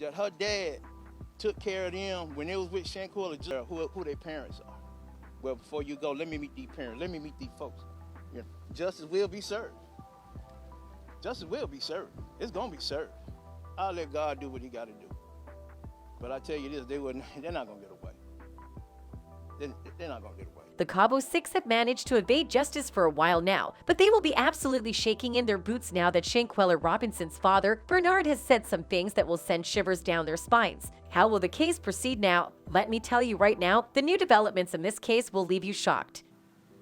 that her dad took care of them when they was with Shanquella, who their parents are. Well, before you go, let me meet these parents. Let me meet these folks. You know, justice will be served. Justice will be served. It's gonna be served. I'll let God do what He got to do. But I tell you this, they're not gonna get away. They're not gonna get away. The Cabo Six have managed to evade justice for a while now, but they will be absolutely shaking in their boots now that Shanquella Robinson's father, Bernard, has said some things that will send shivers down their spines. How will the case proceed now? Let me tell you right now, the new developments in this case will leave you shocked.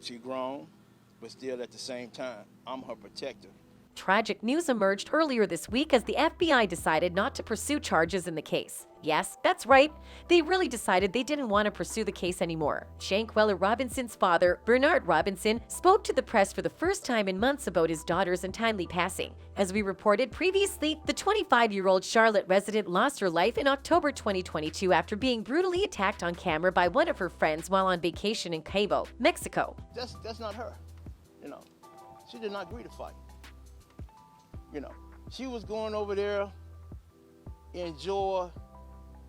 She grown, but still at the same time, I'm her protector. Tragic news emerged earlier this week as the FBI decided not to pursue charges in the case. Yes, that's right. They really decided they didn't want to pursue the case anymore. Shanquella Robinson's father, Bernard Robinson, spoke to the press for the first time in months about his daughter's untimely passing. As we reported previously, the 25-year-old Charlotte resident lost her life in October 2022 after being brutally attacked on camera by one of her friends while on vacation in Cabo, Mexico. That's not her. You know, she did not agree to fight. You know, she was going over there, enjoy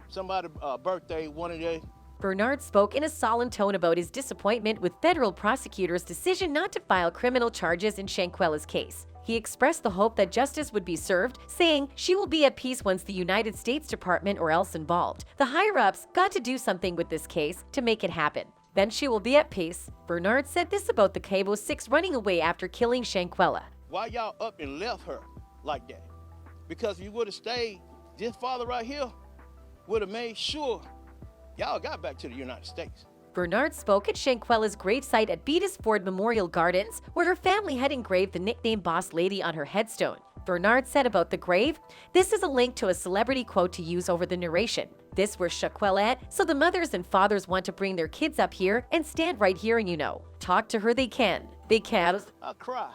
somebody's birthday, one of their. Bernard spoke in a solemn tone about his disappointment with federal prosecutors' decision not to file criminal charges in Shanquella's case. He expressed the hope that justice would be served, saying she will be at peace once the United States Department or else involved. The higher-ups got to do something with this case to make it happen. Then she will be at peace. Bernard said this about the Cabo Six running away after killing Shanquella. Why y'all up and left her like that? Because if you would have stayed, this father right here would have made sure y'all got back to the United States. Bernard spoke at Shanquella's gravesite at Beatus Ford Memorial Gardens, where her family had engraved the nickname Boss Lady on her headstone. Bernard said about the grave, "This is a link to a celebrity quote to use over the narration. This where Shanquella at, so the mothers and fathers want to bring their kids up here and stand right here and talk to her they can. They can." I cry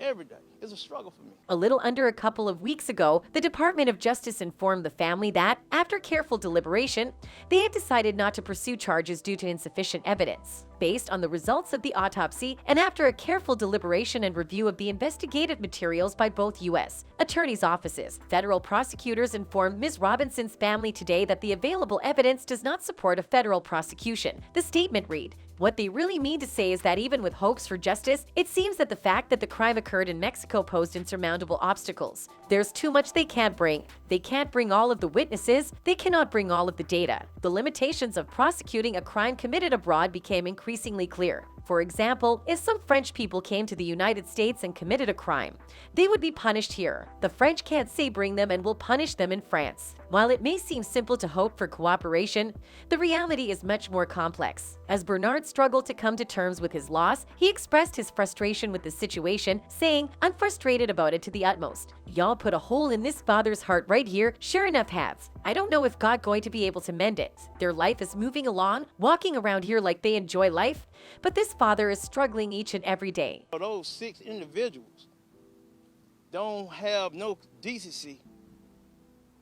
every day. It's a struggle for me. A little under a couple of weeks ago, the Department of Justice informed the family that, after careful deliberation, they had decided not to pursue charges due to insufficient evidence. Based on the results of the autopsy and after a careful deliberation and review of the investigative materials by both U.S. attorneys' offices, federal prosecutors informed Ms. Robinson's family today that the available evidence does not support a federal prosecution. The statement read, "What they really mean to say is that even with hopes for justice, it seems that the fact that the crime occurred in Mexico posed insurmountable obstacles. There's too much they can't bring. They can't bring all of the witnesses. They cannot bring all of the data. The limitations of prosecuting a crime committed abroad became increasingly clear. For example, if some French people came to the United States and committed a crime, they would be punished here. The French can't say bring them and will punish them in France. While it may seem simple to hope for cooperation, the reality is much more complex." As Bernard struggled to come to terms with his loss, he expressed his frustration with the situation, saying, "I'm frustrated about it to the utmost. Y'all put a hole in this father's heart right here, sure enough has. I don't know if God going to be able to mend it. Their life is moving along, walking around here like they enjoy life, but this father is struggling each and every day." Those 6 individuals don't have no decency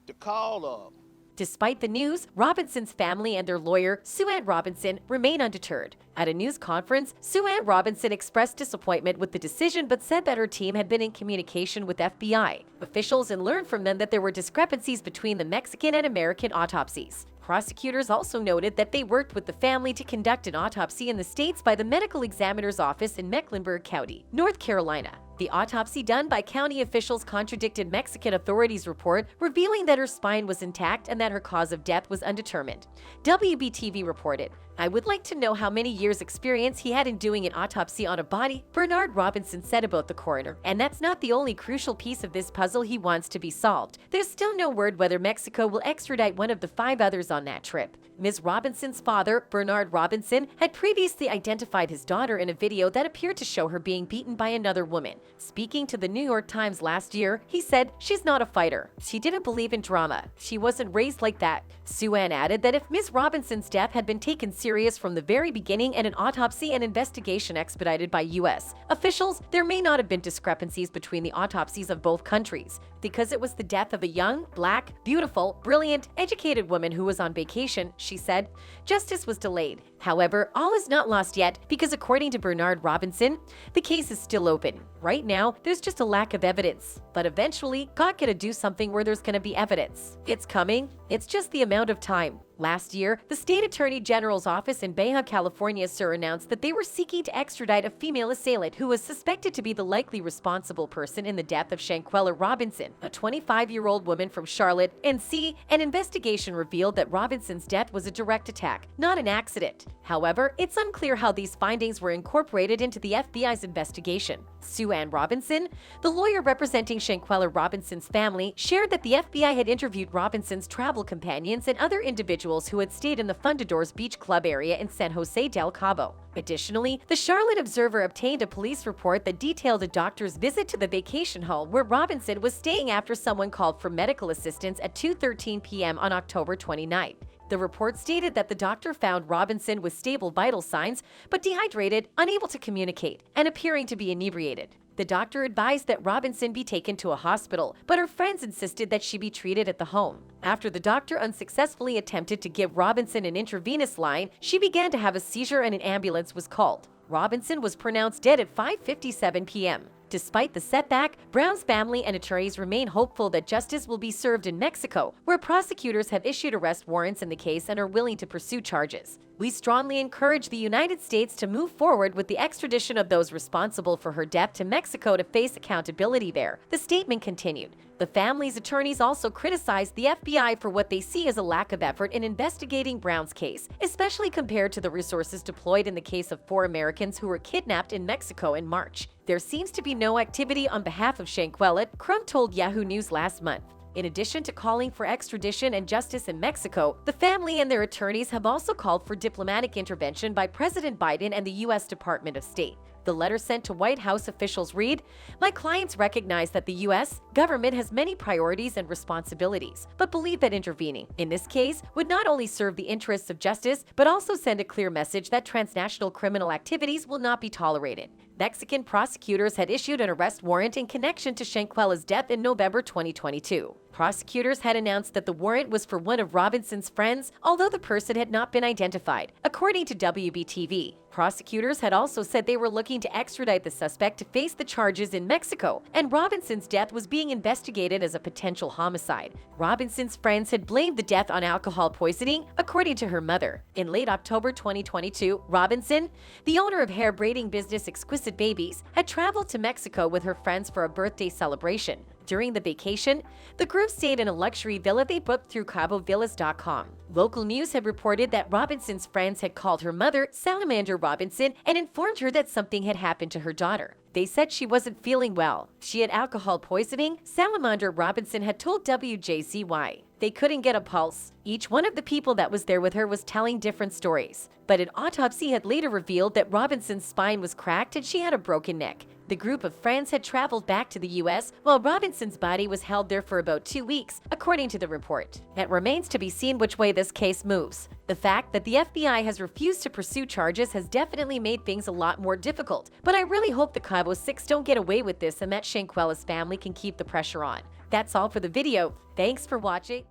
to call up. Despite the news, Robinson's family and their lawyer, Sue Ann Robinson, remain undeterred. At a news conference, Sue Ann Robinson expressed disappointment with the decision but said that her team had been in communication with FBI officials and learned from them that there were discrepancies between the Mexican and American autopsies. Prosecutors also noted that they worked with the family to conduct an autopsy in the States by the medical examiner's office in Mecklenburg County, North Carolina. The autopsy done by county officials contradicted Mexican authorities' report, revealing that her spine was intact and that her cause of death was undetermined. WBTV reported, "I would like to know how many years' experience he had in doing an autopsy on a body," Bernard Robinson said about the coroner. "And that's not the only crucial piece of this puzzle he wants to be solved. There's still no word whether Mexico will extradite one of the 5 others on that trip." Ms. Robinson's father, Bernard Robinson, had previously identified his daughter in a video that appeared to show her being beaten by another woman. Speaking to the New York Times last year, he said, "She's not a fighter. She didn't believe in drama. She wasn't raised like that." Sue Ann added that if Ms. Robinson's death had been taken serious from the very beginning and an autopsy and investigation expedited by U.S. officials, there may not have been discrepancies between the autopsies of both countries. Because it was the death of a young, black, beautiful, brilliant, educated woman who was on vacation, she said, justice was delayed. However, all is not lost yet because according to Bernard Robinson, the case is still open. Right right now, there's just a lack of evidence. But eventually, God gonna do something where there's gonna be evidence. It's coming. It's just the amount of time. Last year, the state attorney general's office in Baja California announced that they were seeking to extradite a female assailant who was suspected to be the likely responsible person in the death of Shanquella Robinson, a 25-year-old woman from Charlotte, NC. An investigation revealed that Robinson's death was a direct attack, not an accident. However, it's unclear how these findings were incorporated into the FBI's investigation. Sue Ann Robinson, the lawyer representing Shanquella Robinson's family, shared that the FBI had interviewed Robinson's travel companions and other individuals who had stayed in the Fundadores Beach Club area in San Jose del Cabo. Additionally, the Charlotte Observer obtained a police report that detailed a doctor's visit to the vacation home where Robinson was staying after someone called for medical assistance at 2:13 p.m. on October 29. The report stated that the doctor found Robinson with stable vital signs, but dehydrated, unable to communicate, and appearing to be inebriated. The doctor advised that Robinson be taken to a hospital, but her friends insisted that she be treated at the home. After the doctor unsuccessfully attempted to give Robinson an intravenous line, she began to have a seizure and an ambulance was called. Robinson was pronounced dead at 5:57 p.m. Despite the setback, Brown's family and attorneys remain hopeful that justice will be served in Mexico, where prosecutors have issued arrest warrants in the case and are willing to pursue charges. We strongly encourage the United States to move forward with the extradition of those responsible for her death to Mexico to face accountability there, the statement continued. The family's attorneys also criticized the FBI for what they see as a lack of effort in investigating Brown's case, especially compared to the resources deployed in the case of 4 Americans who were kidnapped in Mexico in March. There seems to be no activity on behalf of Shanquella, Crump told Yahoo News last month. In addition to calling for extradition and justice in Mexico, the family and their attorneys have also called for diplomatic intervention by President Biden and the U.S. Department of State. The letter sent to White House officials read, "My clients recognize that the U.S. government has many priorities and responsibilities, but believe that intervening, in this case, would not only serve the interests of justice, but also send a clear message that transnational criminal activities will not be tolerated." Mexican prosecutors had issued an arrest warrant in connection to Shanquella's death in November 2022. Prosecutors had announced that the warrant was for one of Robinson's friends, although the person had not been identified, according to WBTV. Prosecutors had also said they were looking to extradite the suspect to face the charges in Mexico, and Robinson's death was being investigated as a potential homicide. Robinson's friends had blamed the death on alcohol poisoning, according to her mother. In late October 2022, Robinson, the owner of hair braiding business Exquisite Babies, had traveled to Mexico with her friends for a birthday celebration. During the vacation, the group stayed in a luxury villa they booked through CaboVillas.com. Local news had reported that Robinson's friends had called her mother, Salamander Robinson, and informed her that something had happened to her daughter. They said she wasn't feeling well. She had alcohol poisoning, Salamander Robinson had told WJZY. They couldn't get a pulse. Each one of the people that was there with her was telling different stories. But an autopsy had later revealed that Robinson's spine was cracked and she had a broken neck. The group of friends had traveled back to the U.S., while Robinson's body was held there for about 2 weeks, according to the report. It remains to be seen which way this case moves. The fact that the FBI has refused to pursue charges has definitely made things a lot more difficult, but I really hope the Cabo 6 don't get away with this and that Shanquella's family can keep the pressure on. That's all for the video. Thanks for watching.